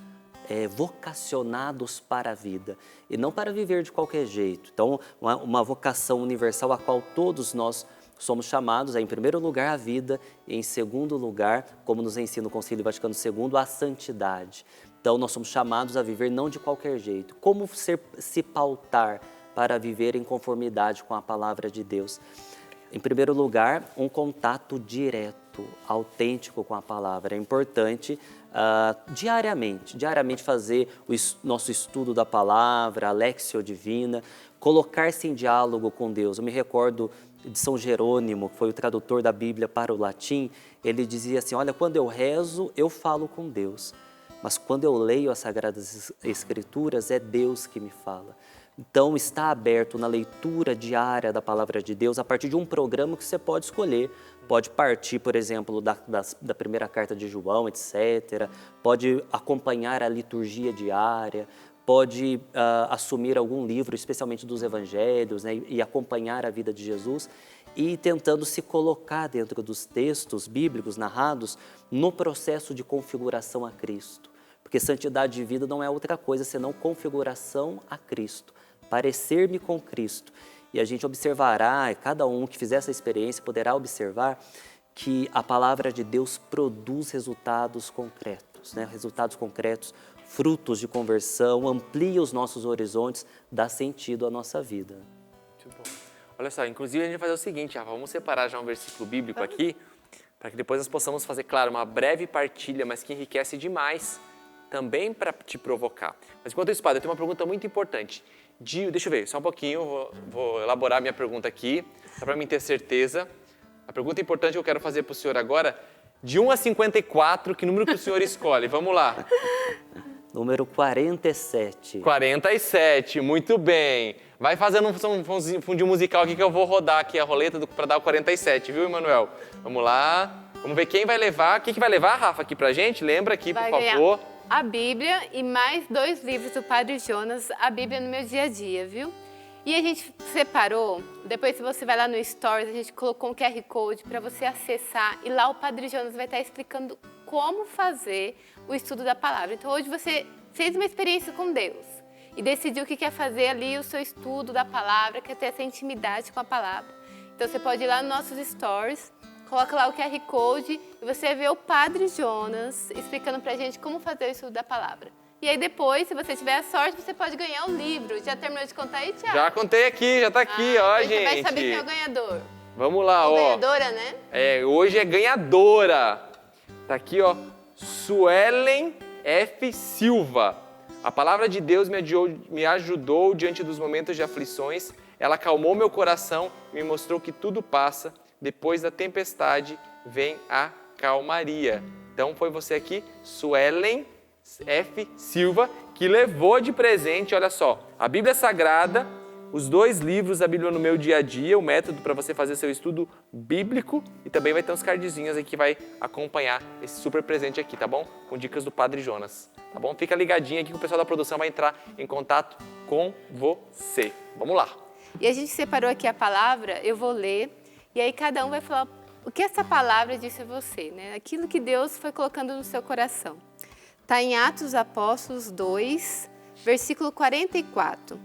vocacionados para a vida e não para viver de qualquer jeito. Então uma vocação universal a qual todos nós somos chamados, em primeiro lugar, a vida e, em segundo lugar, como nos ensina o Concílio Vaticano II, a santidade. Então, nós somos chamados a viver não de qualquer jeito. Como se pautar para viver em conformidade com a palavra de Deus? Em primeiro lugar, um contato direto, autêntico com a palavra. É importante diariamente fazer o nosso estudo da palavra, a Léxio Divina, colocar-se em diálogo com Deus. Eu me recordo de São Jerônimo, que foi o tradutor da Bíblia para o latim. Ele dizia assim, olha, quando eu rezo, eu falo com Deus, mas quando eu leio as Sagradas Escrituras, é Deus que me fala. Então, está aberto na leitura diária da Palavra de Deus, a partir de um programa que você pode escolher. Pode partir, por exemplo, da primeira carta de João, etc. Pode acompanhar a liturgia diária, pode assumir algum livro, especialmente dos evangelhos, né, e acompanhar a vida de Jesus, e tentando se colocar dentro dos textos bíblicos narrados no processo de configuração a Cristo. Porque santidade de vida não é outra coisa senão configuração a Cristo, parecer-me com Cristo. E a gente observará, cada um que fizer essa experiência poderá observar que a palavra de Deus produz resultados concretos, né? Resultados concretos, frutos de conversão, amplia os nossos horizontes, dá sentido à nossa vida. Muito bom. Olha só, inclusive a gente vai fazer o seguinte, Rafa, vamos separar já um versículo bíblico aqui, para que depois nós possamos fazer, claro, uma breve partilha, mas que enriquece demais, também para te provocar. Mas enquanto isso, Padre, eu tenho uma pergunta muito importante. Deixa eu ver, só um pouquinho, vou elaborar minha pergunta aqui, só para mim ter certeza. A pergunta importante que eu quero fazer para o senhor agora, de 1 a 54, que número que o senhor escolhe? Vamos lá. Número 47. 47, muito bem. Vai fazendo um fundinho musical aqui que eu vou rodar aqui a roleta para dar o 47, viu, Emanuel? Vamos lá. Vamos ver quem vai levar. O que vai levar, Rafa, aqui pra gente? Lembra aqui, por favor. A Bíblia e mais 2 livros do Padre Jonas, a Bíblia no meu dia a dia, viu? E a gente separou, depois se você vai lá no Stories, a gente colocou um QR Code para você acessar e lá o Padre Jonas vai estar explicando como fazer o estudo da palavra. Então hoje você fez uma experiência com Deus e decidiu que quer fazer ali o seu estudo da palavra, quer ter essa intimidade com a palavra. Então você pode ir lá nos nossos Stories, coloca lá o QR Code e você vê o Padre Jonas explicando pra gente como fazer o estudo da palavra. E aí depois, se você tiver a sorte, você pode ganhar o livro. Já terminou de contar aí, Thiago? Já contei aqui, já tá aqui, ó, gente. Você vai saber quem é o ganhador. Vamos lá, ó. Ganhadora, né? Hoje é ganhadora. Tá aqui, ó, Suelen F. Silva. A palavra de Deus me ajudou diante dos momentos de aflições. Ela acalmou meu coração e me mostrou que tudo passa. Depois da tempestade vem a calmaria. Então foi você aqui, Suelen F. Silva, que levou de presente, olha só, a Bíblia Sagrada, os 2 livros da Bíblia no meu dia a dia, o método para você fazer seu estudo bíblico, e também vai ter uns cardzinhos aqui que vai acompanhar esse super presente aqui, tá bom? Com dicas do Padre Jonas, tá bom? Fica ligadinho aqui que o pessoal da produção vai entrar em contato com você. Vamos lá. E a gente separou aqui a palavra, eu vou ler, e aí cada um vai falar o que essa palavra disse a você, né? Aquilo que Deus foi colocando no seu coração. Está em Atos dos Apóstolos 2, versículo 44.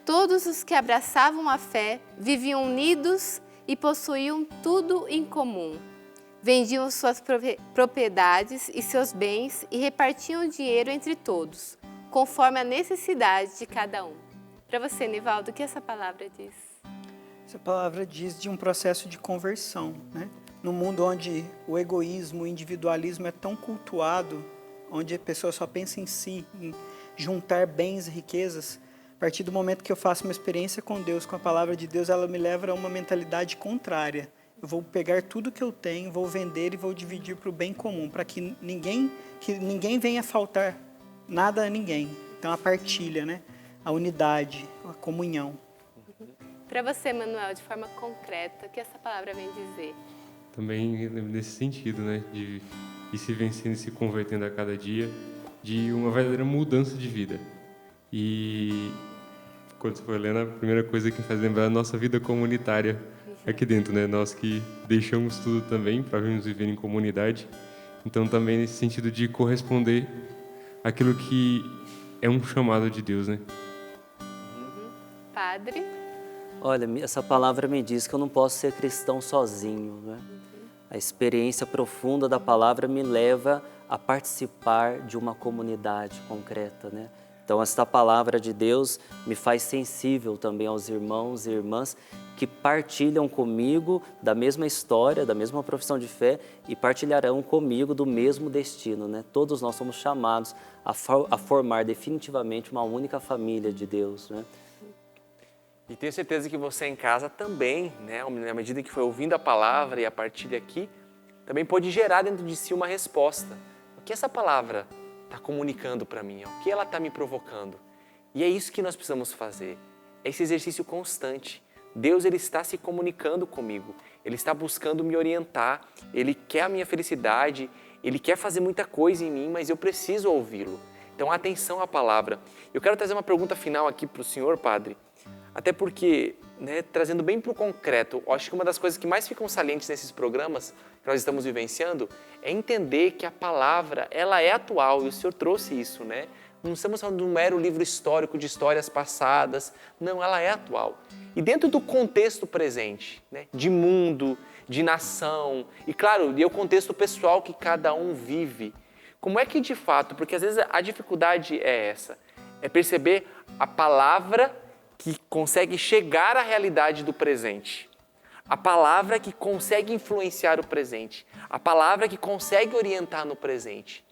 Todos os que abraçavam a fé viviam unidos e possuíam tudo em comum. Vendiam suas propriedades e seus bens e repartiam o dinheiro entre todos, conforme a necessidade de cada um. Para você, Nivaldo, o que essa palavra diz? Essa palavra diz de um processo de conversão, né? No mundo onde o egoísmo, o individualismo é tão cultuado, onde a pessoa só pensa em si, em juntar bens e riquezas, partir do momento que eu faço uma experiência com Deus, com a palavra de Deus, ela me leva a uma mentalidade contrária. Eu vou pegar tudo que eu tenho, vou vender e vou dividir para o bem comum, para que ninguém venha faltar nada a ninguém. Então, a partilha, né? A unidade, a comunhão. Para você, Manuel, de forma concreta, o que essa palavra vem dizer? Também nesse sentido, né, de ir se vencendo e se convertendo a cada dia, de uma verdadeira mudança de vida. E quando você foi lendo, a primeira coisa que faz lembrar a nossa vida comunitária aqui dentro, né? Nós que deixamos tudo também para virmos viver em comunidade. Então, também nesse sentido de corresponder àquilo que é um chamado de Deus, né? Padre? Olha, essa palavra me diz que eu não posso ser cristão sozinho, né? A experiência profunda da palavra me leva a participar de uma comunidade concreta, né? Então, esta palavra de Deus me faz sensível também aos irmãos e irmãs que partilham comigo da mesma história, da mesma profissão de fé e partilharão comigo do mesmo destino, né? Todos nós somos chamados a formar definitivamente uma única família de Deus, né? E tenho certeza que você em casa também, né, na medida que foi ouvindo a palavra e a partilha aqui, também pode gerar dentro de si uma resposta. O que essa palavra está comunicando para mim? O que ela está me provocando? E é isso que nós precisamos fazer. É esse exercício constante. Deus, Ele está se comunicando comigo. Ele está buscando me orientar. Ele quer a minha felicidade. Ele quer fazer muita coisa em mim, mas eu preciso ouvi-lo. Então, atenção à palavra. Eu quero trazer uma pergunta final aqui para o senhor, padre. Até porque, né, trazendo bem para o concreto, eu acho que uma das coisas que mais ficam salientes nesses programas que nós estamos vivenciando é entender que a palavra, ela é atual, e o senhor trouxe isso, né? Não estamos falando de um mero livro histórico de histórias passadas, não, ela é atual. E dentro do contexto presente, né, de mundo, de nação, e claro, e o contexto pessoal que cada um vive, como é que de fato, porque às vezes a dificuldade é essa, é perceber a palavra que consegue chegar à realidade do presente. A palavra que consegue influenciar o presente. A palavra que consegue orientar no presente.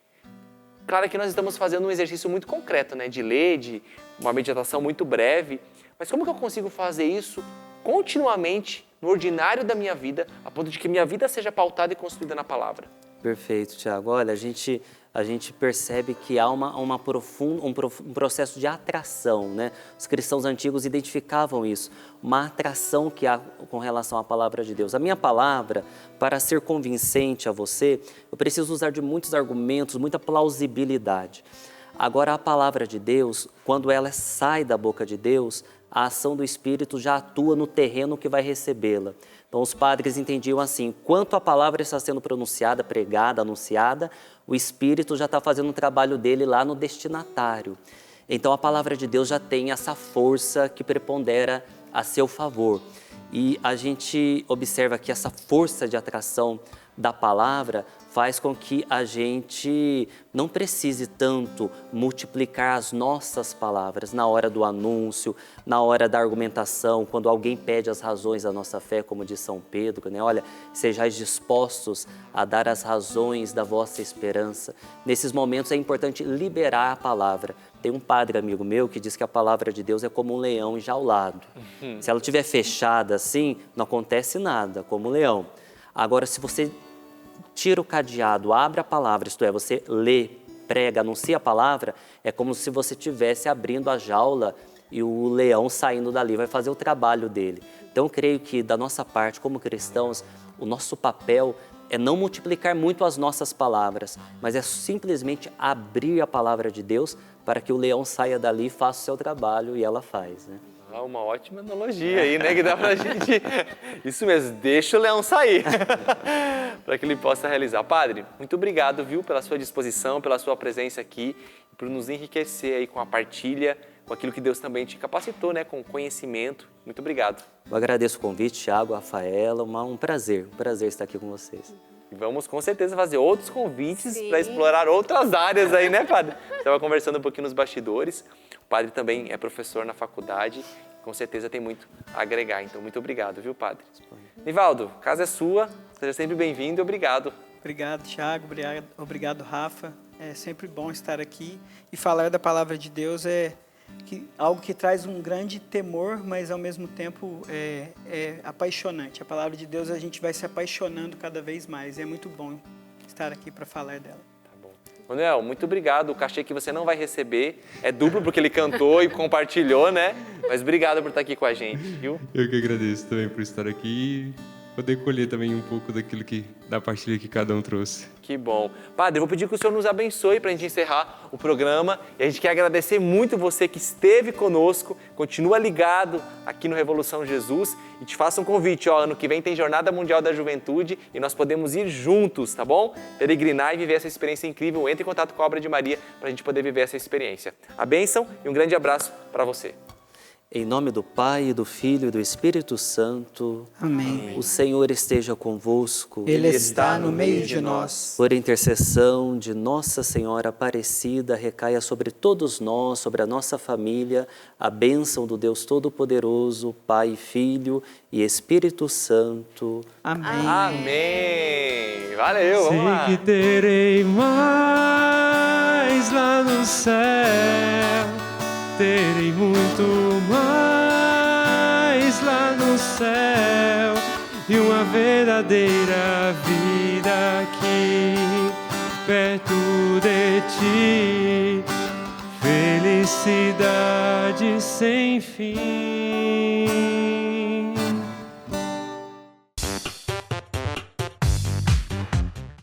Claro que nós estamos fazendo um exercício muito concreto, né? De ler, de uma meditação muito breve. Mas como que eu consigo fazer isso continuamente, no ordinário da minha vida, a ponto de que minha vida seja pautada e construída na palavra? Perfeito, Tiago. Olha, a gente percebe que há um processo de atração, né? Os cristãos antigos identificavam isso, uma atração que há com relação à palavra de Deus. A minha palavra, para ser convincente a você, eu preciso usar de muitos argumentos, muita plausibilidade. Agora, a palavra de Deus, quando ela sai da boca de Deus, a ação do Espírito já atua no terreno que vai recebê-la. Então, os padres entendiam assim, enquanto a palavra está sendo pronunciada, pregada, anunciada, o Espírito já está fazendo o trabalho dele lá no destinatário. Então, a palavra de Deus já tem essa força que prepondera a seu favor. E a gente observa que essa força de atração da palavra faz com que a gente não precise tanto multiplicar as nossas palavras na hora do anúncio, na hora da argumentação, quando alguém pede as razões da nossa fé, como diz São Pedro, né? Olha, sejais dispostos a dar as razões da vossa esperança. Nesses momentos é importante liberar a palavra. Tem um padre amigo meu que diz que a palavra de Deus é como um leão enjaulado. Se ela estiver fechada assim, não acontece nada, como um leão. Agora, se você tira o cadeado, abre a palavra, isto é, você lê, prega, anuncia a palavra, é como se você estivesse abrindo a jaula e o leão saindo dali, vai fazer o trabalho dele. Então, eu creio que da nossa parte, como cristãos, o nosso papel é não multiplicar muito as nossas palavras, mas é simplesmente abrir a palavra de Deus para que o leão saia dali e faça o seu trabalho, e ela faz, né? Ah, uma ótima analogia aí, né? Que dá pra gente... Isso mesmo, deixa o leão sair, para que ele possa realizar. Padre, muito obrigado, viu, pela sua disposição, pela sua presença aqui, por nos enriquecer aí com a partilha, com aquilo que Deus também te capacitou, né? Com conhecimento. Muito obrigado. Eu agradeço o convite, Tiago, Rafaela, um prazer estar aqui com vocês. E vamos com certeza fazer outros convites para explorar outras áreas aí, né, Padre? Estava conversando um pouquinho nos bastidores. O Padre também é professor na faculdade, com certeza tem muito a agregar. Então, muito obrigado, viu, Padre? Nivaldo, a casa é sua, seja sempre bem-vindo e obrigado. Obrigado, Tiago. Obrigado, Rafa. É sempre bom estar aqui e falar da palavra de Deus é algo que traz um grande temor, mas ao mesmo tempo é apaixonante. A palavra de Deus, a gente vai se apaixonando cada vez mais. E é muito bom estar aqui para falar dela. Tá bom. Manuel, muito obrigado. O cachê que você não vai receber é duplo porque ele cantou e compartilhou, né? Mas obrigado por estar aqui com a gente, viu? Eu que agradeço também por estar aqui e poder colher também um pouco da partilha que cada um trouxe. Que bom. Padre, eu vou pedir que o senhor nos abençoe para a gente encerrar o programa. E a gente quer agradecer muito você que esteve conosco, continua ligado aqui no Revolução Jesus e te faço um convite. Ano que vem tem Jornada Mundial da Juventude e nós podemos ir juntos, tá bom? Peregrinar e viver essa experiência incrível. Entre em contato com a Obra de Maria para a gente poder viver essa experiência. A bênção e um grande abraço para você. Em nome do Pai, do Filho e do Espírito Santo. Amém. O Senhor esteja convosco. Ele está no meio de nós. Por intercessão de Nossa Senhora Aparecida, recaia sobre todos nós, sobre a nossa família, a bênção do Deus Todo-Poderoso, Pai, Filho e Espírito Santo. Amém. Amém. Valeu, vamos lá. Sei que terei mais lá no céu. Terei muito mais lá no céu e uma verdadeira vida aqui perto de ti, felicidade sem fim.